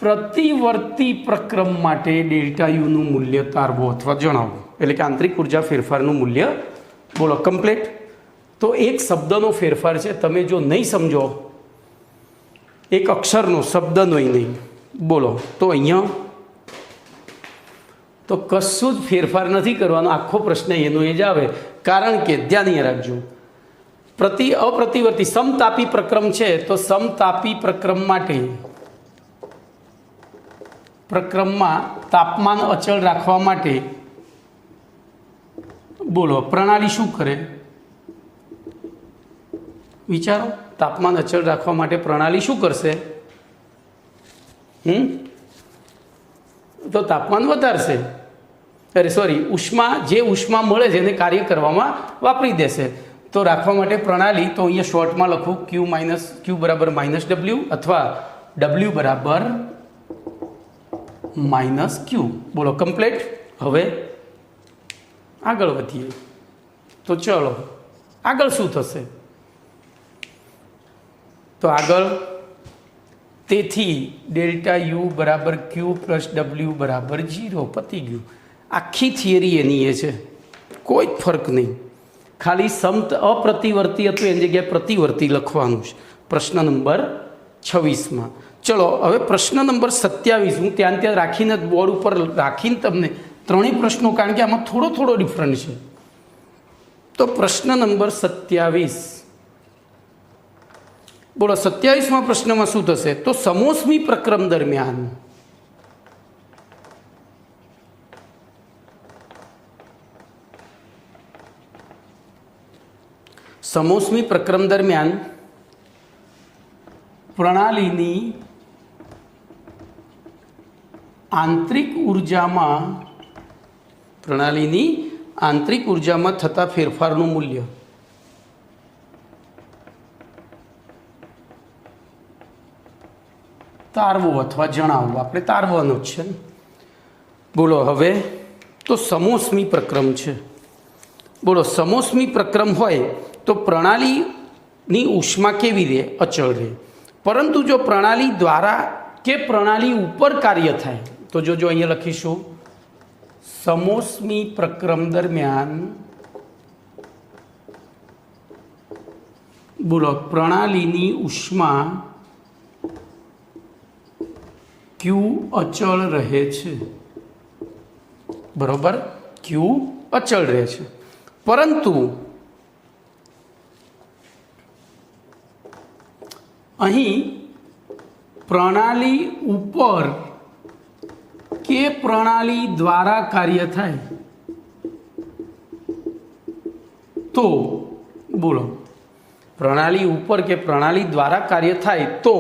પ્રતિવર્તી પ્રક્રમ માટે ડેલ્ટા યુનું મૂલ્ય તારવો અથવા જણાવવું, એટલે કે આંતરિક ઉર્જા ફેરફારનું મૂલ્ય. બોલો કમ્પ્લીટ. તો એક શબ્દનો ફેરફાર છે, તમે જો નહીં સમજો, એક અક્ષરનો શબ્દનો નહીં, બોલો તો અહીંયા તો કશું જ ફેરફાર નથી કરવાનો, આખો પ્રશ્ન એનો એ જ આવે. કારણ કે ધ્યાન અહીંયા રાખજો, અપ્રતિવર્તી સમતાપી પ્રક્રમ છે, તો સમતાપી પ્રક્રમ માટે પ્રક્રમમાં તાપમાન અચળ રાખવા માટે બોલો પ્રણાલી શું કરે? વિચારો, તાપમાન અચળ રાખવા માટે પ્રણાલી શું કરશે? તો તાપમાન વધારશે, અરે સોરી, જે ઉષ્મા મળે છે એને કાર્ય કરવામાં વાપરી દેશે. તો રાખવા માટે પ્રણાલી, તો અહીંયા શોર્ટમાં લખું ક્યુ બરાબર -W અથવા W બરાબર -Q. બોલો કમ્પ્લીટ. હવે આગળ વધીએ. તો ચલો આગળ શું થશે? તો આગળ તેથી ડેલ્ટા યુ બરાબર ક્યુ પ્લસ ડબલ્યુ બરાબર 0. પતી ગયું. આખી થિયરી એની એ છે, કોઈ જ ફરક નહીં. ખાલી અપ્રતિવર્તી હતું એની જગ્યાએ પ્રતિવર્તી લખવાનું છે પ્રશ્ન નંબર 26માં. ચલો હવે પ્રશ્ન નંબર 27 હું ત્યાં રાખીને બોર્ડ ઉપર રાખીને તમને ત્રણેય પ્રશ્નો, કારણ કે આમાં થોડો ડિફરન્સ છે. તો પ્રશ્ન નંબર 27, બોલો 27માં પ્રશ્નમાં શું થશે? તો સમોષ્મી પ્રક્રમ દરમિયાન પ્રણાલીની આંતરિક ઉર્જામાં થતા ફેરફારનું મૂલ્ય તારવો અથવા જણાવવું. આપણે તારવાનો જ છે ને. બોલો હવે તો સમોષ્મી પ્રક્રમ છે. બોલો સમોષ્મી પ્રક્રમ હોય તો પ્રણાલીની ઉષ્મા કેવી રહે? અચળ રહે. પરંતુ જો પ્રણાલી દ્વારા કે પ્રણાલી ઉપર કાર્ય થાય તો જો અહીંયા લખીશું સમોષ્મી પ્રક્રમ દરમિયાન બોલો પ્રણાલીની ઉષ્મા ક્યુ અચળ રહે છે. બરોબર, ક્યુ અચળ રહે છે. પરંતુ અહીં પ્રણાલી ઉપર કે પ્રણાલી દ્વારા કાર્ય થાય તો બોલો પ્રણાલી ઉપર કે પ્રણાલી દ્વારા કાર્ય થાય તો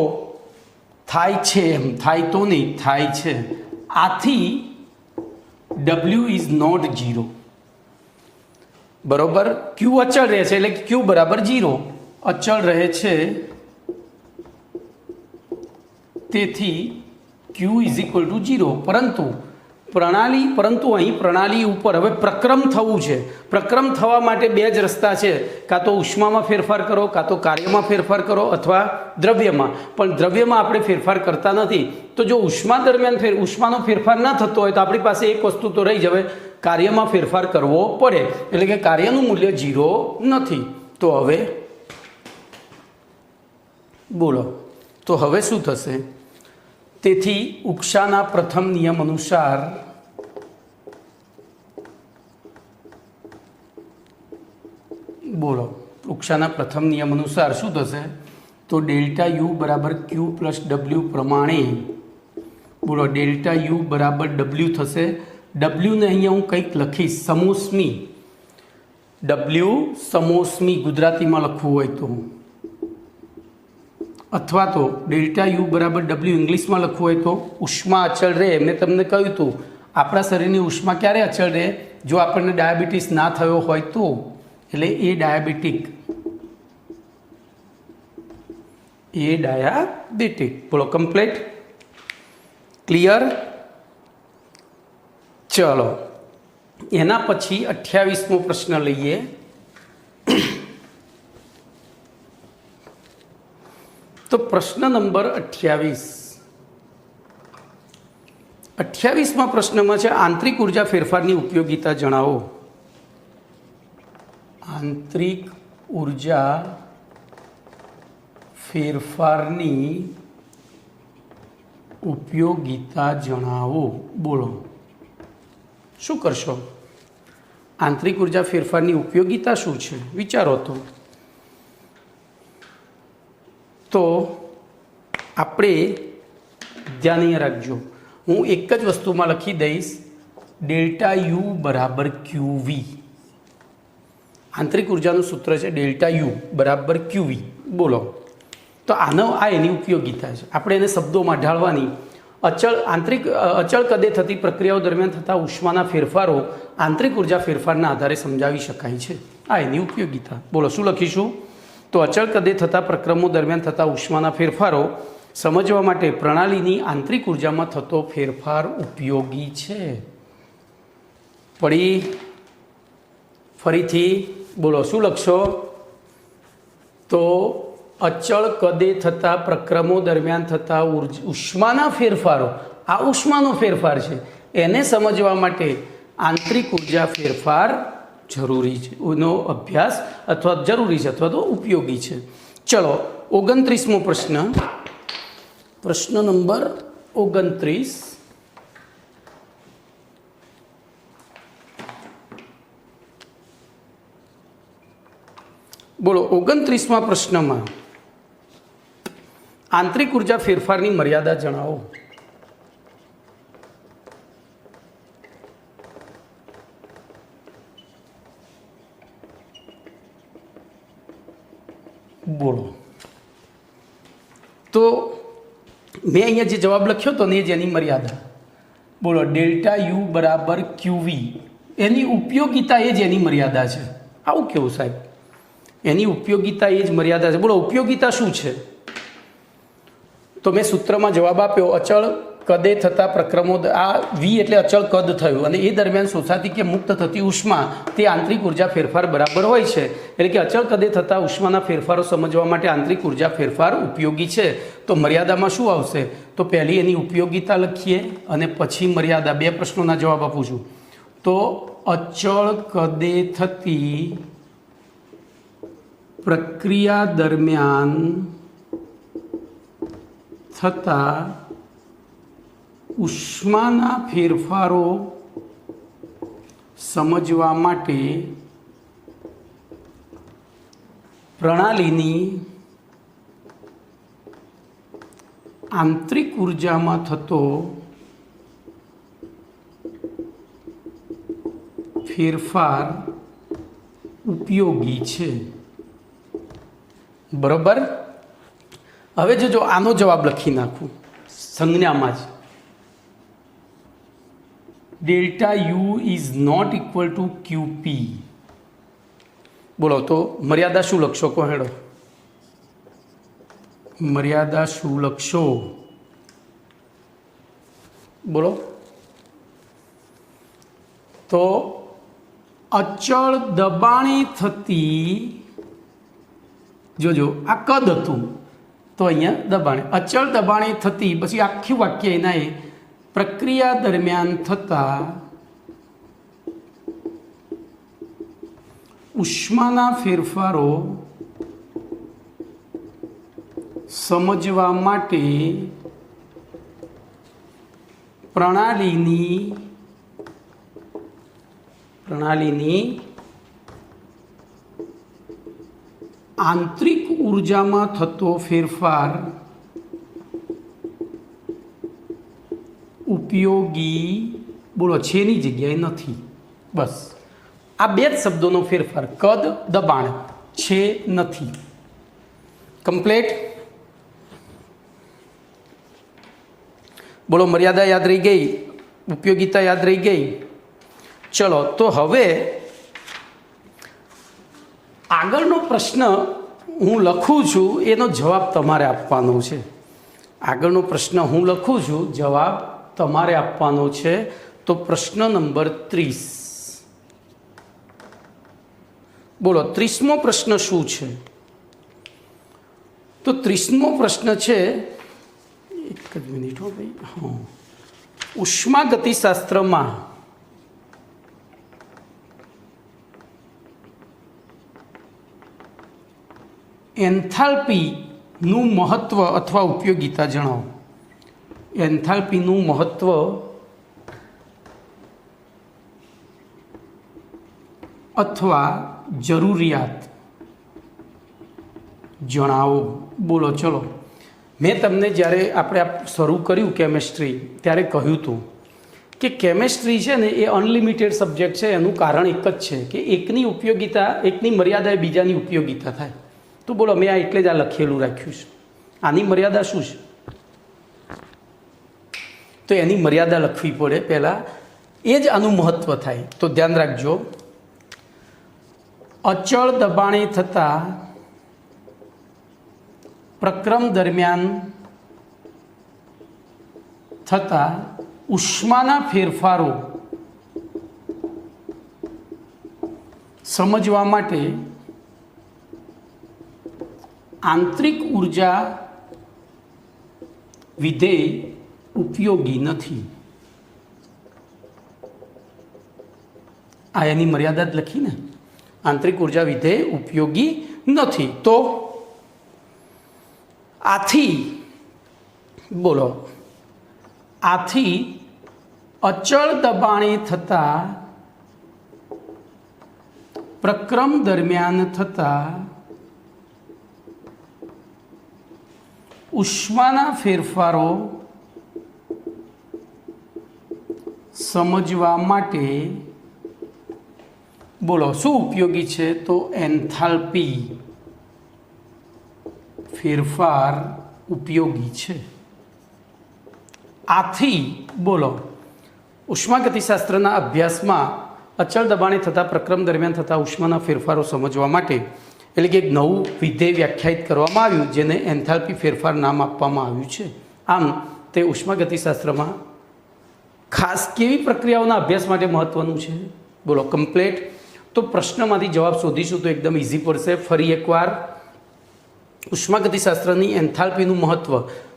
થાય છે, એમ થાય તો નહીં, થાય છે. આથી W ઇઝ નોટ 0. બરોબર, ક્યુ અચળ રહે છે એટલે ક્યુ બરાબર 0 અચળ રહે છે. તેથી ક્યુ ઇઝ ઇક્વલ ટુ 0. પરંતુ અહીં પ્રણાલી ઉપર હવે પ્રક્રમ થવું છે. પ્રક્રમ થવા માટે બે જ રસ્તા છે, કાં તો ઉષ્મામાં ફેરફાર કરો, કાં તો કાર્યમાં ફેરફાર કરો, અથવા દ્રવ્યમાં. પણ દ્રવ્યમાં આપણે ફેરફાર કરતા નથી. તો જો ઉષ્મા દરમિયાન ઉષ્માનો ફેરફાર ન થતો હોય તો આપણી પાસે એક વસ્તુ તો રહી જ, હવે કાર્યમાં ફેરફાર કરવો પડે. એટલે કે કાર્યનું મૂલ્ય 0 નથી. તો હવે બોલો તો હવે શું થશે? તેથી ઉષ્માના પ્રથમ નિયમ અનુસાર બોલો ઉષ્માના પ્રથમ નિયમ અનુસાર શું થશે? તો ડેલ્ટા યુ બરાબર ક્યુ પ્લસ ડબલ્યુ પ્રમાણે બોલો ડેલ્ટા યુ બરાબર ડબલ્યુ થશે. ડબલ્યુને અહીંયા હું કંઈક લખીશ સમોષ્મી. ડબલ્યુ સમોષ્મી ગુજરાતીમાં લખવું હોય તો, અથવા તો ડેલ્ટા યુ બરાબર ડબલ્યુ ઇંગ્લિશમાં લખવું હોય તો ઉષ્મા અચળ રહે. મેં તમને કહ્યું હતું આપણા શરીરની ઉષ્મા ક્યારે અચળ રહે? જો આપણને ડાયાબિટીસ ના થયો હોય તો, એટલે એ ડાયાબિટીક. બોલો કમ્પ્લીટ, ક્લિયર? ચલો એના પછી 28મો પ્રશ્ન લઈએ. તો પ્રશ્ન નંબર 28માં પ્રશ્નમાં છે આંતરિક ઉર્જા ફેરફારની ઉપયોગિતા જણાવો. આંતરિક ઉર્જા ફેરફારની ઉપયોગિતા જણાવો. બોલો શું કરશો? આંતરિક ઉર્જા ફેરફારની ઉપયોગિતા શું છે વિચારો. તો આપણે ધ્યાન રાખજો, હું એક જ વસ્તુમાં લખી દઈશ ડેલ્ટા યુ બરાબર ક્યુવી. આંતરિક ઉર્જાનું સૂત્ર છે ડેલ્ટા યુ બરાબર ક્યુવી. બોલો તો આ એની ઉપયોગિતા છે. આપણે એને શબ્દોમાં ઢાળવાની. અચળ કદે થતી પ્રક્રિયાઓ દરમિયાન થતા ઉષ્માના ફેરફારો આંતરિક ઉર્જા ફેરફારના આધારે સમજાવી શકાય છે. આ એની ઉપયોગિતા. બોલો શું લખીશું? તો અચળ કદે થતા પ્રક્રમો દરમિયાન થતા ઉષ્માના ફેરફારો સમજવા માટે પ્રણાલીની આંતરિક ઉર્જામાં થતો ફેરફાર ઉપયોગી છે. ફરીથી બોલો શું લખશો? તો અચળ કદે થતા પ્રક્રમો દરમિયાન થતા ઉષ્માના ફેરફારો, આ ઉષ્માનો ફેરફાર છે, એને સમજવા માટે આંતરિક ઉર્જા ફેરફાર જરૂરી છે, એનો અભ્યાસ અથવા જરૂરી છે અથવા તો ઉપયોગી છે. ચલો 29મો પ્રશ્ન, પ્રશ્ન નંબર 29. બોલો 29મા પ્રશ્નમાં આંતરિક ઉર્જા ફેરફારની મર્યાદા જણાવો. બોલો તો મેં અહીંયા જે જવાબ લખ્યો હતો ને એ જ એની મર્યાદા. બોલો ડેલ્ટા યુ બરાબર ક્યુવી, એની ઉપયોગિતા એ જ એની મર્યાદા છે. આવું કેવું સાહેબ? એની ઉપયોગિતા એ જ મર્યાદા છે. બોલો ઉપયોગિતા શું છે? તો મેં સૂત્રમાં જવાબ આપ્યો અચળ કદે થતા પ્રક્રમો, આ વી એટલે અચળ કદ થયું, અને એ દરમિયાન શોષાતી કે મુક્ત થતી ઉષ્મા તે આંતરિક ઉર્જા ફેરફાર બરાબર હોય છે. એટલે કે અચળ કદે થતા ઉષ્માના ફેરફારો સમજવા માટે આંતરિક ઉર્જા ફેરફાર ઉપયોગી છે. તો મર્યાદામાં શું આવશે? તો પહેલી એની ઉપયોગિતા લખીએ અને પછી મર્યાદા. બે પ્રશ્નોના જવાબ આપું છું. તો અચળ કદે થતી પ્રક્રિયા દરમિયાન થતા ઉષ્માના ફેરફારો સમજવા માટે પ્રણાલીની આંતરિક ઉર્જામાં થતો ફેરફાર ઉપયોગી છે. બરોબર. હવે જો આનો જવાબ લખી નાખું સંજ્ઞામાં જ, delta U is not equal to Q P. બોલો તો મર્યાદા શું લખશો? કહો હેડો, મર્યાદા શું લખશો? બોલો. તો અચળ દબાણે થતી, જોજો આ કદ હતું તો અહીંયા દબાણે, અચળ દબાણે થતી, પછી આખું વાક્ય એના એ પ્રક્રિયા દરમિયાન થતા ઉષ્માના ફેરફારો સમજવા માટે પ્રણાલીની આંતરિક ઉર્જામાં થતો ફેરફાર ઉપયોગી, બોલો છેની જગ્યાએ નથી. બસ આ બે જ શબ્દોનો ફેરફાર, કદ દબાણ, છે નથી. કમ્પ્લેટ. બોલો મર્યાદા યાદ રહી ગઈ, ઉપયોગિતા યાદ રહી ગઈ. ચલો તો હવે આગળનો પ્રશ્ન હું લખું છું, એનો જવાબ તમારે આપવાનો છે. આગળનો પ્રશ્ન હું લખું છું, જવાબ તમારે આપવાનો છે. તો પ્રશ્ન નંબર 30. બોલો 30મો પ્રશ્ન શું છે? તો 30મો પ્રશ્ન છે, એક જ મિનિટ હો ભાઈ, હા, ઉષ્માગતિશાસ્ત્રમાં એન્થાલ્પીનું મહત્વ અથવા ઉપયોગિતા જણાવો. એન્થાલ્પીનું મહત્વ અથવા જરૂરિયાત જણાવો. બોલો ચલો. મેં તમને જ્યારે આપણે આ શરૂ કર્યું કેમેસ્ટ્રી ત્યારે કહ્યું હતું કે કેમેસ્ટ્રી છે ને એ અનલિમિટેડ સબ્જેક્ટ છે. એનું કારણ એક જ છે કે એકની ઉપયોગિતા, એકની મર્યાદા એ બીજાની ઉપયોગિતા થાય. તો બોલો, મેં આ એટલે જ આ લખેલું રાખ્યું છે. આની મર્યાદા શું છે? તો એની મર્યાદા લખવી પડે પહેલાં, એ જ આનું મહત્ત્વ થાય. તો ધ્યાન રાખજો, અચળ દબાણે થતા પ્રક્રમ દરમિયાન થતા ઉષ્માના ફેરફારો સમજવા માટે આંતરિક ઉર્જા વિધેય ઉપયોગી નથી. આ એની મર્યાદા જ લખીને, આંતરિક ઉર્જા વિધેય ઉપયોગી નથી. તો આથી બોલો, આથી અચળ દબાણે થતા પ્રક્રમ દરમિયાન થતા ઉષ્માના ફેરફારો સમજવા માટે બોલો શું ઉપયોગી છે? તો એન્થાલ્પી ફેરફાર ઉપયોગી છે. આથી બોલો, ઉષ્માગતિશાસ્ત્રના અભ્યાસમાં અચળ દબાણે થતા પ્રક્રમ દરમિયાન થતા ઉષ્માના ફેરફારો સમજવા માટે એટલે કે એક નવું વિધેય વ્યાખ્યાયિત કરવામાં આવ્યું, જેને એન્થાલ્પી ફેરફાર નામ આપવામાં આવ્યું છે. આમ તે ઉષ્માગતિશાસ્ત્રમાં ખાસ કેવી પ્રક્રિયાઓના અભ્યાસ માટે મહત્વનું છે? બોલો કમ્પ્લેટ. તો પ્રશ્નમાંથી જવાબ શોધીશું તો એકદમ ઇઝી પડશે. ફરી એકવાર, ઉષ્માગતિશાસ્ત્રની એન્થાલ્પીનું મહત્ત્વ.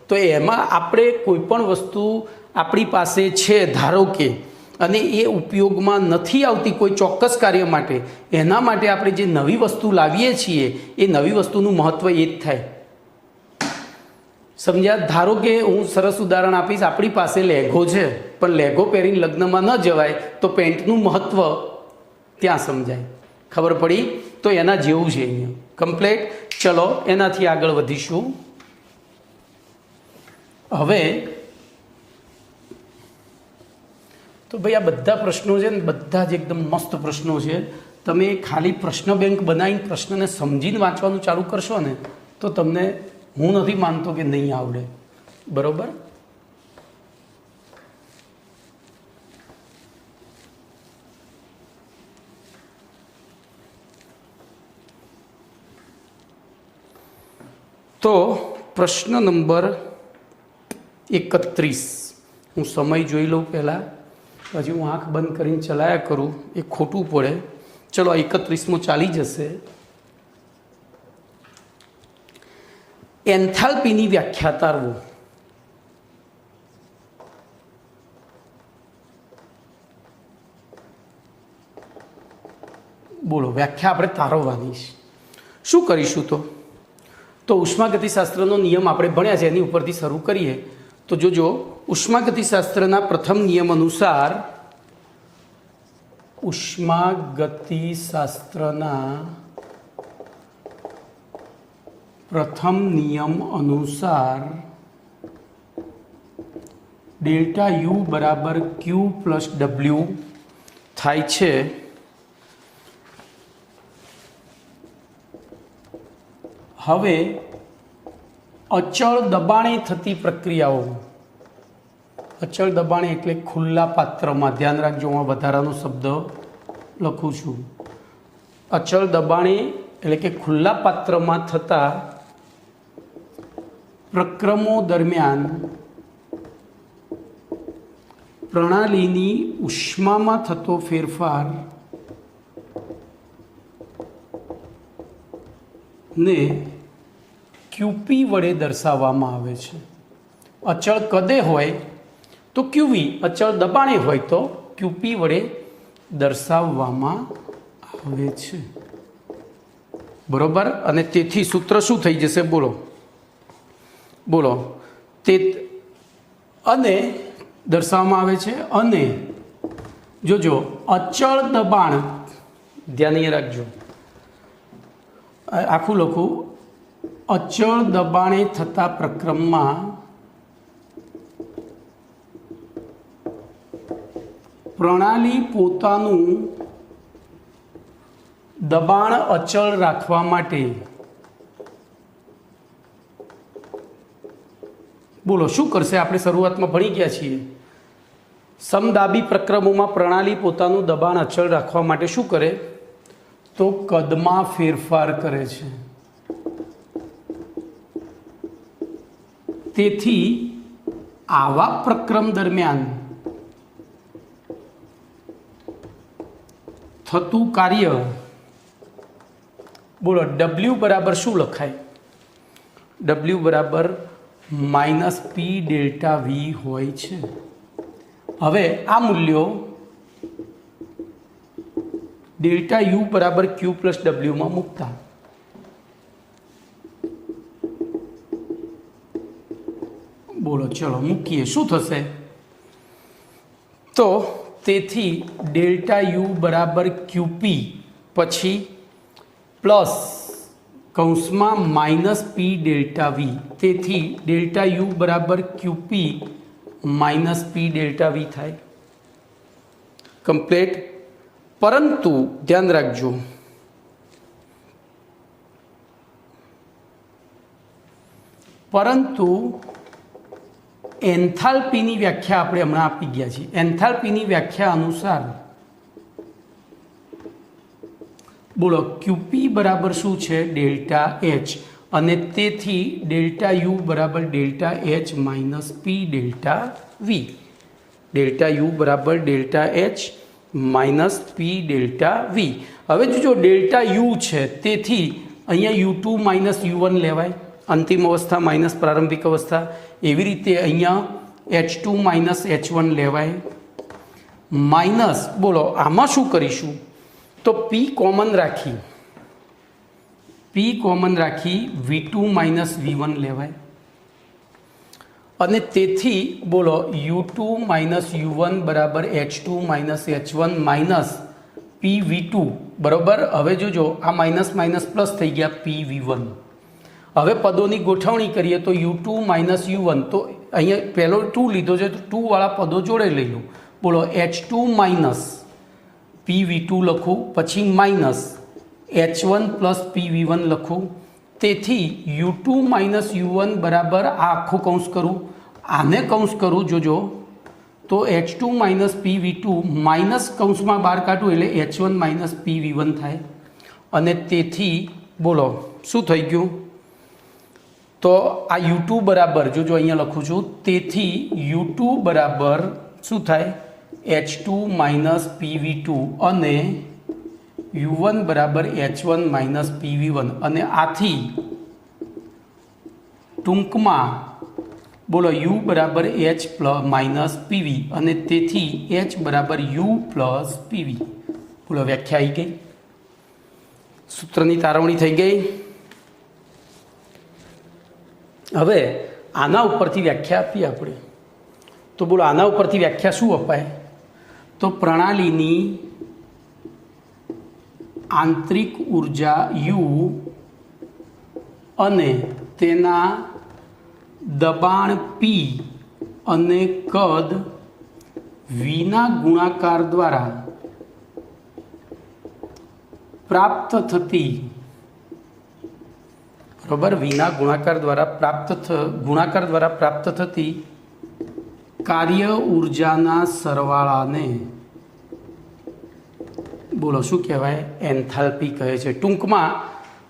તો એમાં આપણે કોઈ પણ વસ્તુ આપણી પાસે છે ધારો કે, અને એ ઉપયોગમાં નથી આવતી કોઈ ચોક્કસ કાર્ય માટે, એના માટે આપણે જે નવી વસ્તુ લાવીએ છીએ એ નવી વસ્તુનું મહત્ત્વ એ જ થાય. સમજ્યા? ધારો કે હું સરસ ઉદાહરણ આપીશ. આપણી પાસે લેઘો છે, પણ લેઘો પહેરીને લગ્નમાં ન જવાય, તો પેન્ટનું મહત્ત્વ ત્યાં સમજાય. ખબર પડી? તો એના જેવું છે અહીંયા. કમ્પ્લેટ. ચલો એનાથી આગળ વધીશું. હવે તો ભાઈ આ બધા પ્રશ્નો છે ને, બધા જ એકદમ મસ્ત પ્રશ્નો છે. તમે ખાલી પ્રશ્ન બેંક બનાવીને પ્રશ્નને સમજીને વાંચવાનું ચાલુ કરશો ને, તો તમને હું નથી માનતો કે નહીં આવડે. બરાબર? તો પ્રશ્ન નંબર 31. હું સમય જોઈ લઉં પહેલાં, પછી હું આંખ બંધ કરીને ચલાયા કરું એ ખોટું પડે. ચલો 31મો ચાલી જશે. એન્થાલ્પીની વ્યાખ્યા તારવો. બોલો, વ્યાખ્યા આપણે તારવવાની છે. શું કરીશું? તો ઉષ્માગતિશાસ્ત્રનો નિયમ આપણે ભણ્યા છે, એની ઉપરથી શરૂ કરીએ. તો જોજો, ઉષ્માગતિશાસ્ત્રના પ્રથમ નિયમ અનુસાર, ઉષ્માગતિશાસ્ત્રના પ્રથમ નિયમ અનુસાર ડેલ્ટા યુ બરાબર ક્યુ પ્લસ ડબલ્યુ થાય છે. હવે અચળ દબાણે થતી પ્રક્રિયાઓ, અચળ દબાણે એટલે ખુલ્લા પાત્રમાં, ધ્યાન રાખજો હું વધારાનો શબ્દ લખું છું. અચળ દબાણે એટલે કે ખુલ્લા પાત્રમાં થતા પ્રક્રમો દરમિયાન પ્રણાલીની ઉષ્મામાં થતો ફેરફાર ને ક્યુપી વડે દર્શાવવામાં આવે છે. અચળ કદે હોય તો ક્યુવી, અચળ દબાણે હોય તો ક્યુપી વડે દર્શાવવામાં આવે છે. બરોબર. અને તેથી સૂત્ર શું થઈ જશે? બોલો તે અને દર્શાવવામાં આવે છે. અને જોજો અચળ દબાણ, ધ્યાન રાખજો, આખું લખું, અચળ દબાણે થતા પ્રક્રમમાં પ્રણાલી પોતાનું દબાણ અચળ રાખવા માટે બોલો શું કરશે? આપણે શરૂઆતમાં ભણી ગયા છીએ. સમદાબી પ્રક્રમોમાં પ્રણાલી પોતાનું દબાણ અચળ રાખવા માટે શું કરે? તો કદમાં ફેરફાર કરે છે. તેથી આવા પ્રક્રમ દરમિયાન થતું કાર્ય, બોલો W બરાબર શું લખાય? W બરાબર -P ડેલ્ટા V હોય છે. હવે આ મૂલ્યો ડેલ્ટા U બરાબર Q પ્લસ W માં મૂકતા, બોલો ચલો મૂકીએ. શું થશે? તો તેથી ડેલ્ટા U બરાબર QP પછી પ્લસ કૌંસમાં -P ડેલ્ટા V. તેથી ડેલ્ટા U બરાબર QP -P ડેલ્ટા V થાય. કમ્પ્લીટ. પરંતુ ધ્યાન રાખજો, પરંતુ એન્થાલ્પીની વ્યાખ્યા આપણે હમણાં આપી ગયા છીએ. એન્થાલ્પીની વ્યાખ્યા અનુસાર બોલો QP બરાબર શું છે? Delta H. અને તેથી ડેલ્ટા U બરાબર delta H -P delta V. Delta U બરાબર delta H -P delta V. હવે જો ડેલ્ટા U છે, તેથી અહીંયા U2 -U1 લેવાય, અંતિમ અવસ્થા માઇનસ પ્રારંભિક અવસ્થા. એવી રીતે અહીંયા H2 -H1 લેવાય. માઇનસ બોલો આમાં શું કરીશું? તો P કોમન રાખી V2 -V1 લેવાય. અને તેથી બોલો U2 -U1 બરાબર H2 -H1 માઇનસ PV2 બરાબર. હવે જોજો આ માઇનસ માઇનસ પ્લસ થઈ ગયા PV1. હવે પદોની ગોઠવણી કરીએ તો U2 -U1, તો અહીંયા પહેલો 2 લીધો છે તો 2 વાળા પદો જોડે લઈ લો. બોલો H2 માઇનસ PV2 લખું, પછી માઇનસ H1 પ્લસ PV1 લખું. તેથી U2 -U1 બરાબર આ આખું કૌંસ કરું, આને કૌંસ કરું જોજો, તો H2 PV2 માઇનસ કૌંસમાં બહાર કાઢું એટલે H1 PV1 થાય. અને તેથી બોલો શું થઈ ગયું? તો આ U2 બરાબર જોજો અહીંયા લખું છું, તેથી U2 બરાબર શું થાય? H2 PV2 અને U1 બરાબર H1 PV1. અને આથી ટૂંકમાં બોલો U બરાબર H PV અને તેથી H બરાબર U PV. બોલો વ્યાખ્યા આવી ગઈ, સૂત્રની તારવણી થઈ ગઈ. હવે આના ઉપરથી વ્યાખ્યા આપીએ આપણે. તો બોલો આના ઉપરથી વ્યાખ્યા શું અપાય? તો પ્રણાલીની આંતરિક ઉર્જા U અને તેના દબાણ P અને કદ Vના ગુણાકાર દ્વારા પ્રાપ્ત થતી, બરાબર, Vના ગુણાકાર દ્વારા પ્રાપ્ત થતી કાર્ય ઉર્જાના સરવાળાને બોલો શું કહેવાય? એન્થાલ્પી કહે છે. ટૂંકમાં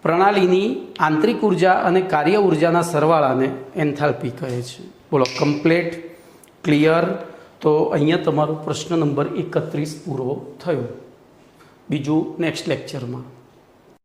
પ્રણાલીની આંતરિક ઉર્જા અને કાર્ય ઉર્જાના સરવાળાને એન્થાલ્પી કહે છે. બોલો કમ્પ્લીટ, ક્લિયર. તો અહીંયા તમારો પ્રશ્ન નંબર 31 પૂરો થયો. બીજું નેક્સ્ટ લેક્ચરમાં.